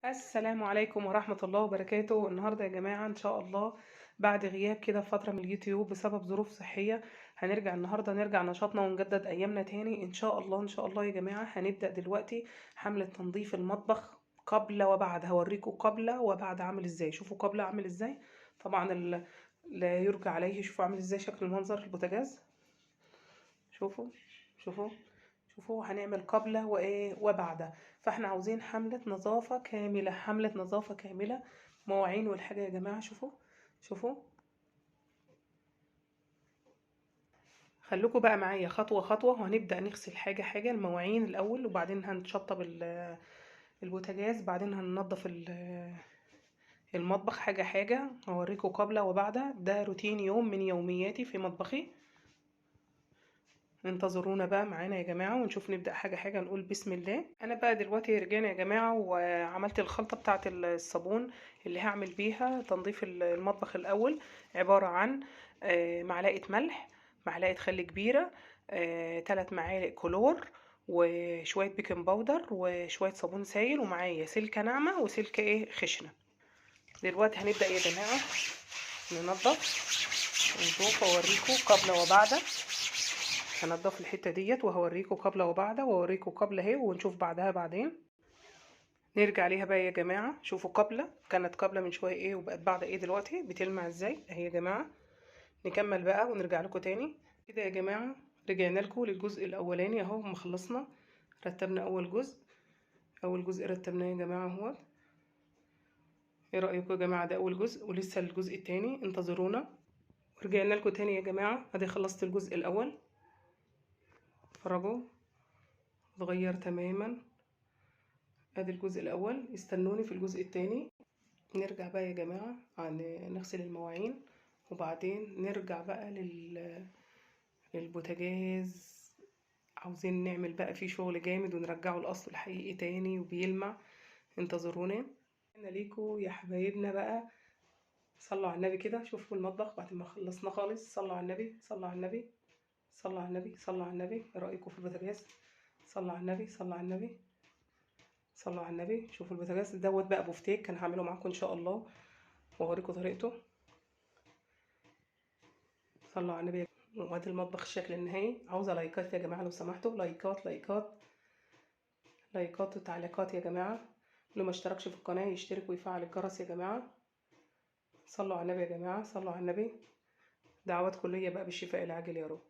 السلام عليكم ورحمة الله وبركاته. النهاردة يا جماعة إن شاء الله بعد غياب كده فترة من اليوتيوب بسبب ظروف صحية هنرجع النهاردة نرجع نشاطنا ونجدد أيامنا تاني إن شاء الله. إن شاء الله يا جماعة هنبدأ دلوقتي حملة تنظيف المطبخ قبل وبعد. هوريكم قبل وبعد عامل إزاي. شوفوا قبل عامل إزاي. طبعا لا يرجى عليه. شوفوا عامل إزاي شكل المنظر البوتاجاز. شوفوا شوفوا شوفوا هنعمل قبل وايه وبعد. فاحنا عاوزين حملة نظافة كاملة، حملة نظافة كاملة، مواعين والحاجة يا جماعة. شوفوا خلوكوا بقى معايا خطوة خطوة، وهنبدأ نغسل حاجة حاجة. المواعين الأول، وبعدين هنشطب البوتاجاز، بعدين هننضف المطبخ حاجة حاجة. هوريكم قبل وبعد. ده روتين يوم من يومياتي في مطبخي. انتظرونا بقى معانا يا جماعة ونشوف. نبدأ حاجة حاجة، نقول بسم الله. انا بقى دلوقتي رجعنا يا جماعة وعملت الخلطة بتاعة الصابون اللي هعمل بيها تنظيف المطبخ. الاول عبارة عن معلقة ملح، معلقة خل كبيرة، 3 معالق كلور، وشوية بيكنج باودر، وشوية صابون سائل، ومعايا سلكة ناعمة وسلكة خشنة. دلوقتي هنبدأ يا جماعة ننظف ونشوف واوريكم قبل وبعد. هنضف الحتة ديت وهوريكم قبل وبعد، واوريكم قبل اهي ونشوف بعدها بعدين. نرجع ليها بقى يا جماعة. شوفوا قبل كانت قبل من شوية وبقت بعد دلوقتي بتلمع ازاي اهي يا جماعة. نكمل بقى ونرجع لكم تاني كده يا جماعة. رجعنا لكم للجزء الاولاني اهو. ما خلصنا رتبنا اول جزء رتبناه يا جماعة اهو. ايه رأيكم يا جماعة؟ ده اول جزء ولسه الجزء التاني، انتظرونا. ورجعنا لكم تاني يا جماعة. ادي خلصت الجزء الاول، اتفرجوا اتغير تماما. ادي الجزء الاول، استنوني في الجزء التاني. نرجع بقى يا جماعة نغسل المواعين، وبعدين نرجع بقى للبوتاجاز. عاوزين نعمل بقى فيه شغل جامد ونرجعه الاصل الحقيقي تاني وبيلمع. انتظرونا. انا ليكوا يا حبايبنا بقى. صلوا على النبي كده. شوفوا المطبخ بعد ما خلصنا خالص. صلوا على النبي، صلوا على النبي، صلوا على النبي، صلوا على النبي. ايه رايكم في البوتاجاز؟ صلوا على النبي، صلوا على النبي، صلوا على النبي. شوفوا البوتاجاز دوت بقى بوفتيك. كان هعمله معاكم ان شاء الله واوريكم طريقته. صلوا على النبي. وادي المطبخ الشكل النهائي. عاوزه لايكات يا جماعه لو سمحتوا. لايكات لايكات لايكات وتعليقات يا جماعه. اللي ما اشتركش في القناه يشترك ويفعل الجرس يا جماعه. صلوا على النبي يا جماعه، صلوا على النبي. دعوات كليه بقى بالشفاء العاجل يا رب.